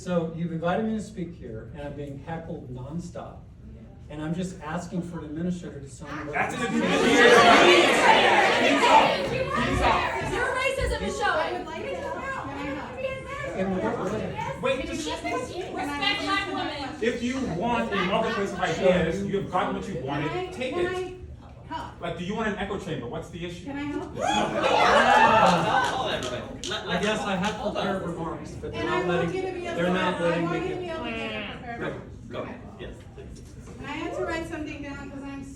So you've invited me to speak here, and I'm being heckled nonstop. And I'm just asking for an administrator to sign the That's an administrator. Your racism is showing. In what way? Wait, just Respect black women. if you want a marketplace of ideas, you have gotten what you wanted, take it. Like, do you want an echo chamber? What's the issue? Can I help? I guess I have prepared remarks, but they're And I not want letting, you to be able they're to, not letting I me want you to be get. able to get prepared. Go. Yes, please. And I had to write something down because I'm.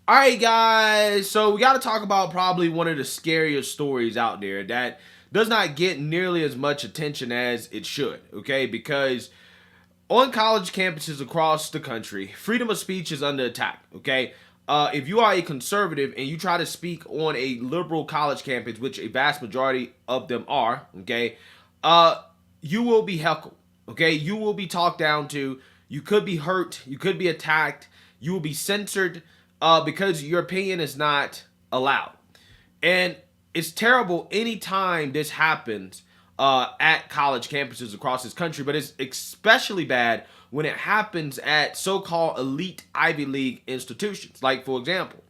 All right, guys. So we got to talk about probably one of the scariest stories out there that does not get nearly as much attention as it should, okay? Because on college campuses across the country, freedom of speech is under attack, okay? If you are a conservative and you try to speak on a liberal college campus, which a vast majority of them are, okay, you will be heckled, okay? You will be talked down to. You could be hurt. You could be attacked. You will be censored because your opinion is not allowed. And it's terrible anytime this happens at college campuses across this country, but it's especially bad when it happens at so-called elite Ivy League institutions. Like, for example,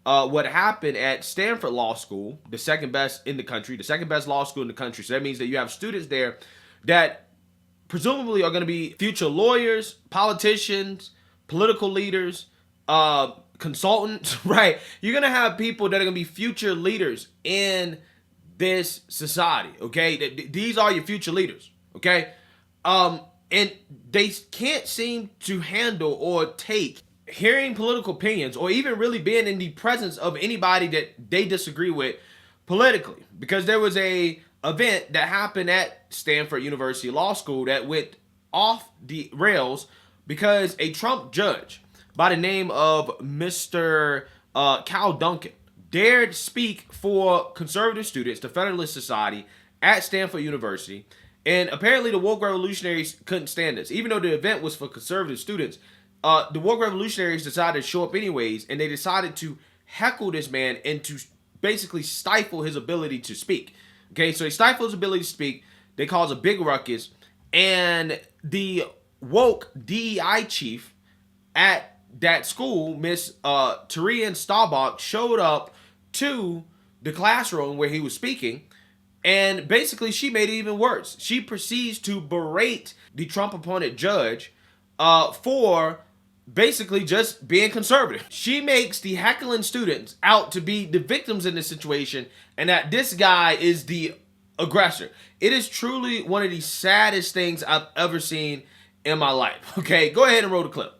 what happened at Stanford Law School, the second best in the country, the second best law school in the country. So that means that you have students there that presumably are going to be future lawyers, politicians, political leaders, consultants, right? You're going to have people that are going to be future leaders in this society, okay? These are your future leaders, okay? And they can't seem to handle or take hearing political opinions or even really being in the presence of anybody that they disagree with politically. Because there was a event that happened at Stanford University Law School that went off the rails because a Trump judge by the name of Mr. Duncan dared speak for conservative students, the Federalist Society at Stanford University. And apparently the woke revolutionaries couldn't stand this. Even though the event was for conservative students, the woke revolutionaries decided to show up anyways, and they decided to heckle this man and to basically stifle his ability to speak. Okay, so they stifle his ability to speak. They cause a big ruckus, and the woke DEI chief at that school, Miss Tirien Steinbach, showed up to the classroom where he was speaking. And basically, she made it even worse. She proceeds to berate the Trump-appointed judge for basically just being conservative. She makes the heckling students out to be the victims in this situation and that this guy is the aggressor. It is truly one of the saddest things I've ever seen in my life. Okay, go ahead and roll the clip.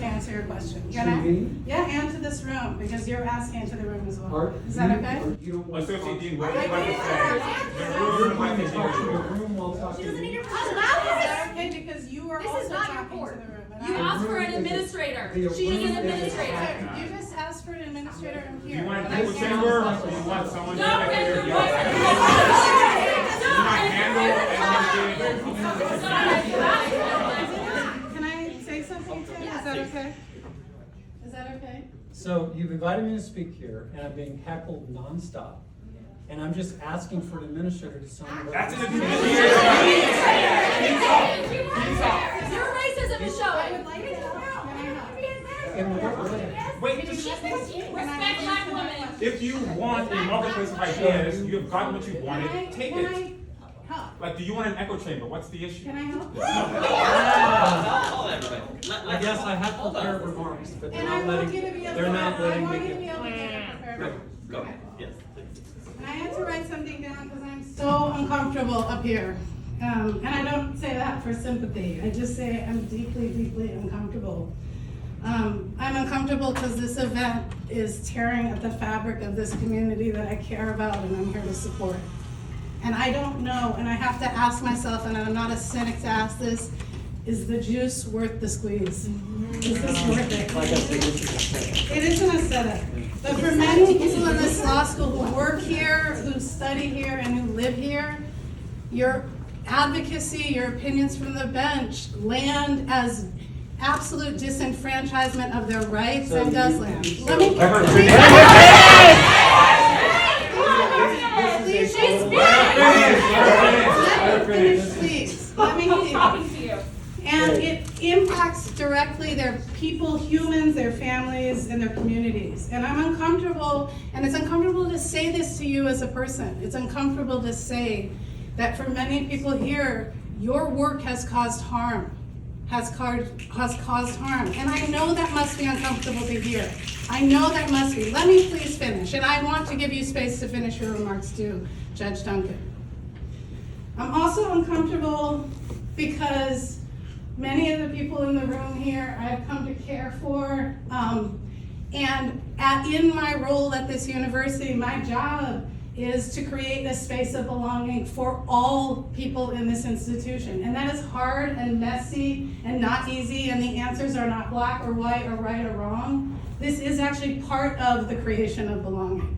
Answer your question. Can I? Yeah, and to this room, because you're asking into the room as well. Is that okay? Associate Dean, what are you about to say? The room might be here. Is that okay? Because you are also talking to the room. You asked for an administrator. She is an administrator. You just asked for an administrator in Do here. you want an echo chamber, or do you want someone Don't to raise hear your you? voice. Do you not handle Can I say something to him? Is that okay? Is that okay? So you've invited me to speak here, and I'm being heckled nonstop. And I'm just asking for an administrator to sign the That's an administrator. Your racism is showing. In what way? Wait, just Respect black women. if you want a marketplace of ideas, you have gotten what you wanted, take Can it. I help? Like, do you want an echo chamber? What's the issue? Can I help? I guess I have prepared remarks, but they're And I not want letting, you to be able they're to, not I letting want me you to be get. able to get prepared. Go. Yes, please. And I had to write something down because I'm so uncomfortable up here. And I don't say that for sympathy. I just say I'm deeply, deeply uncomfortable. I'm uncomfortable because this event is tearing at the fabric of this community that I care about and I'm here to support. And I don't know, and I have to ask myself, and I'm not a cynic to ask this, is the juice worth the squeeze? Is this worth it? Like I said, this is a setup. It isn't a setup. But for many people in this law school who work here, who study here, and who live here, your advocacy, your opinions from the bench land as absolute disenfranchisement of their rights and does land. Let me please. Let me Talking to you. And it impacts directly their people, humans, their families, and their communities. And I'm uncomfortable, and it's uncomfortable to say this to you as a person. It's uncomfortable to say that for many people here, your work has caused harm, has caused harm. And I know that must be uncomfortable to hear. I know that must be. Let me please finish, and I want to give you space to finish your remarks too, Judge Duncan. I'm also uncomfortable because many of the people in the room here I've come to care for, and in my role at this university, my job is to create a space of belonging for all people in this institution. And that is hard and messy and not easy, and the answers are not black or white or right or wrong. This is actually part of the creation of belonging.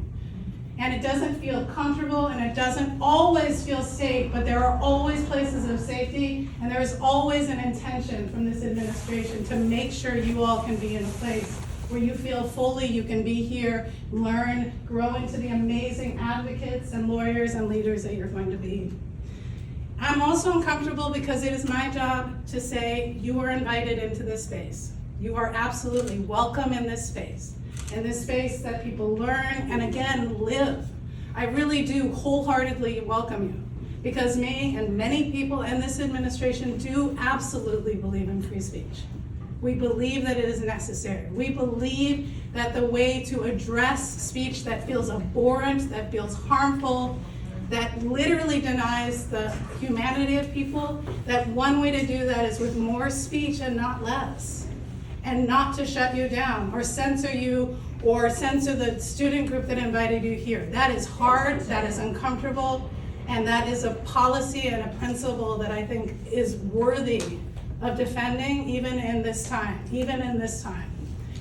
And it doesn't feel comfortable, and it doesn't always feel safe, but there are always places of safety, and there is always an intention from this administration to make sure you all can be in a place where you feel fully you can be here, learn, grow into the amazing advocates and lawyers and leaders that you're going to be. I'm also uncomfortable because it is my job to say you are invited into this space. You are absolutely welcome in this space that people learn and again live. I really do wholeheartedly welcome you because me and many people in this administration do absolutely believe in free speech. We believe that it is necessary. We believe that the way to address speech that feels abhorrent, that feels harmful, that literally denies the humanity of people, that one way to do that is with more speech and not less. And not to shut you down or censor you or censor the student group that invited you here. That is hard, that is uncomfortable, and that is a policy and a principle that I think is worthy of defending even in this time.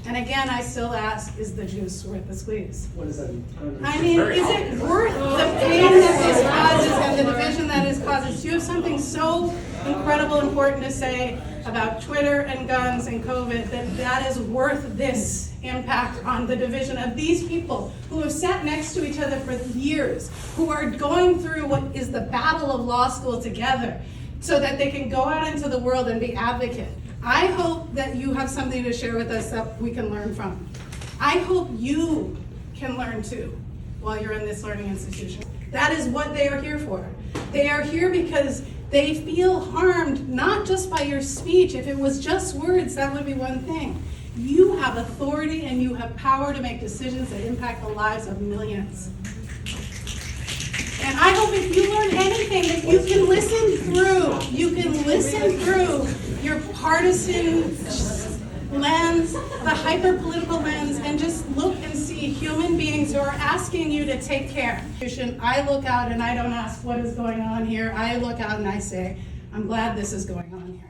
And again, I still ask, is the juice worth the squeeze? What does that mean? I mean, is it worth the pain that this causes and the division that it causes? Do you have something so incredible important to say about Twitter and guns and COVID that is worth this impact on the division of these people who have sat next to each other for years, who are going through what is the battle of law school together so that they can go out into the world and be advocate? I hope that you have something to share with us that we can learn from. I hope you can learn too while you're in this learning institution. That is what they are here for. They are here because they feel harmed, not just by your speech. If it was just words, that would be one thing. You have authority and you have power to make decisions that impact the lives of millions. And I hope if you learn anything that you can listen through your partisan lens, the hyper-political lens, and just look and see human beings who are asking you to take care. I look out and I don't ask what is going on here. I look out and I say, I'm glad this is going on here.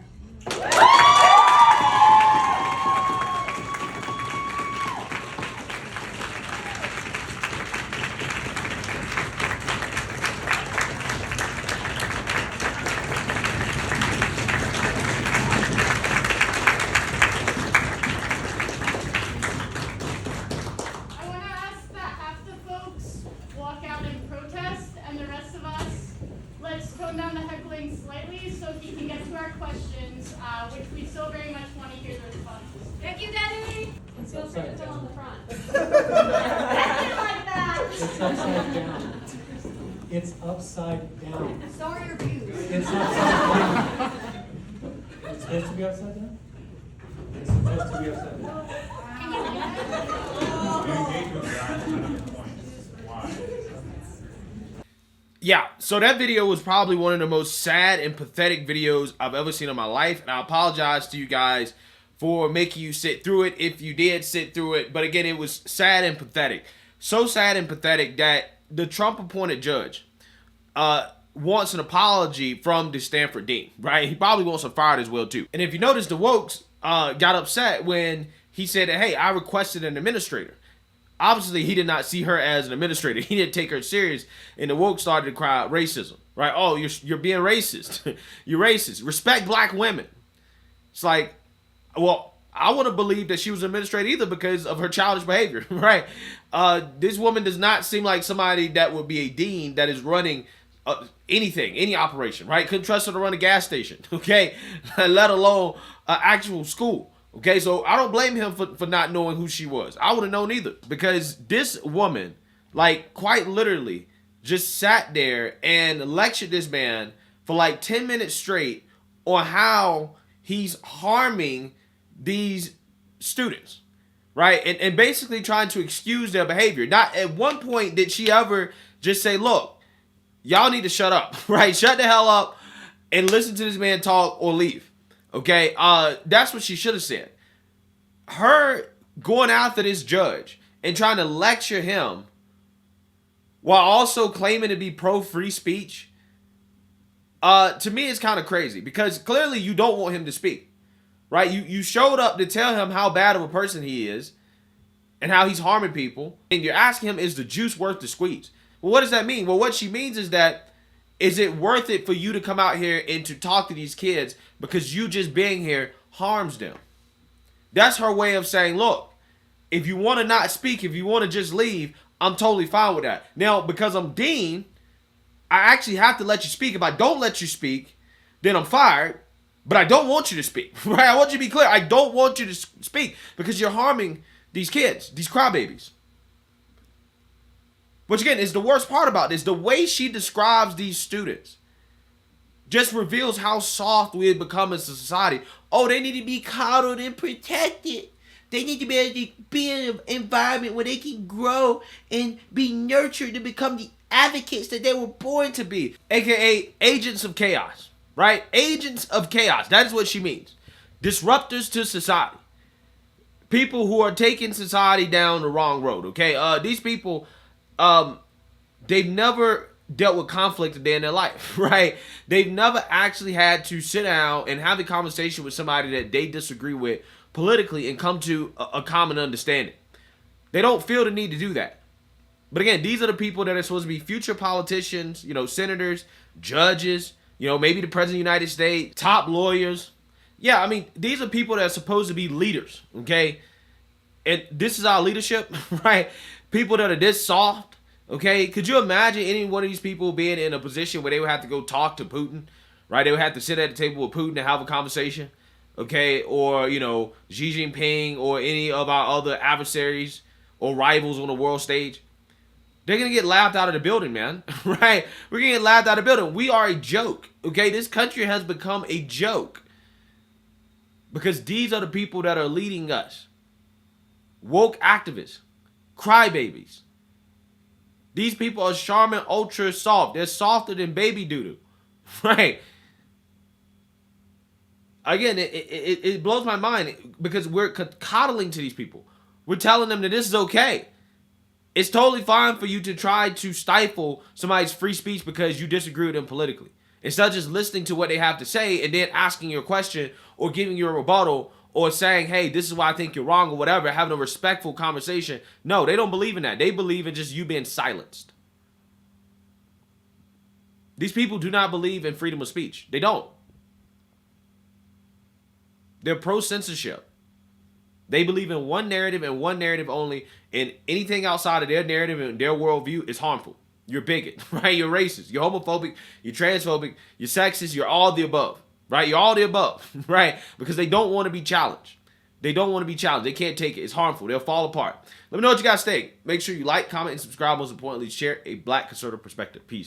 It's upside down. So are your views. It's upside down. It's supposed to be upside down? It's supposed to be upside down. Yeah, so that video was probably one of the most sad and pathetic videos I've ever seen in my life, and I apologize to you guys for making you sit through it if you did sit through it. But again, it was sad and pathetic. So sad and pathetic that the Trump-appointed judge wants an apology from the Stanford dean, right? He probably wants him fired as well, too. And if you notice, the Wokes got upset when he said that, hey, I requested an administrator. Obviously, he did not see her as an administrator. He didn't take her serious, and the Woke started to cry out racism, right? Oh, you're being racist. You're racist. Respect black women. It's like, Well, I wouldn't believe that she was an administrator either because of her childish behavior, right? This woman does not seem like somebody that would be a dean that is running anything, any operation, right? Couldn't trust her to run a gas station, okay? Let alone an actual school, okay? So I don't blame him for not knowing who she was. I would have known either, because this woman, like, quite literally just sat there and lectured this man for like 10 minutes straight on how he's harming these students, right? And basically trying to excuse their behavior. Not at one point did she ever just say, look, y'all need to shut up, right? Shut the hell up and listen to this man talk or leave, okay? That's what she should have said. Her going after this judge and trying to lecture him while also claiming to be pro-free speech, to me it's kind of crazy, because clearly you don't want him to speak, right? You showed up to tell him how bad of a person he is and how he's harming people, and you're asking him, is the juice worth the squeeze? Well, what does that mean? Well, what she means is that, is it worth it for you to come out here and to talk to these kids because you just being here harms them? That's her way of saying, look, if you want to not speak, if you want to just leave, I'm totally fine with that. Now, because I'm dean, I actually have to let you speak. If I don't let you speak, then I'm fired. But I don't want you to speak, right? I want you to be clear. I don't want you to speak because you're harming these kids, these crybabies. Which again is the worst part about this. The way she describes these students just reveals how soft we have become as a society. Oh, they need to be coddled and protected. They need to be able to be in an environment where they can grow and be nurtured to become the advocates that they were born to be. AKA agents of chaos, right? Agents of chaos. That is what she means. Disruptors to society. People who are taking society down the wrong road, okay? These people, they've never dealt with conflict a day in their life, right? They've never actually had to sit down and have a conversation with somebody that they disagree with politically and come to a common understanding. They don't feel the need to do that. But again, these are the people that are supposed to be future politicians, you know, senators, judges, you know, maybe the president of the United States, top lawyers. Yeah, I mean, these are people that are supposed to be leaders, okay? And this is our leadership, right? People that are this soft, okay? Could you imagine any one of these people being in a position where they would have to go talk to Putin, right? They would have to sit at the table with Putin and have a conversation, okay? Or, you know, Xi Jinping or any of our other adversaries or rivals on the world stage. They're going to get laughed out of the building, man, right? We're going to get laughed out of the building. We are a joke, okay? This country has become a joke because these are the people that are leading us. Woke activists, crybabies. These people are Charmin ultra soft. They're softer than baby doodoo, right? Again, it blows my mind because we're coddling to these people. We're telling them that this is okay. It's totally fine for you to try to stifle somebody's free speech because you disagree with them politically. Instead of just listening to what they have to say and then asking your question or giving you a rebuttal or saying, hey, this is why I think you're wrong or whatever, having a respectful conversation. No, they don't believe in that. They believe in just you being silenced. These people do not believe in freedom of speech. They don't. They're pro-censorship. They believe in one narrative and one narrative only, and anything outside of their narrative and their worldview is harmful. You're bigot, right? You're racist, you're homophobic, you're transphobic, you're sexist, you're all the above, right? You're all the above, right? Because they don't want to be challenged. They don't want to be challenged. They can't take it. It's harmful. They'll fall apart. Let me know what you guys think. Make sure you like, comment, and subscribe. Most importantly, share a Black conservative perspective. Peace.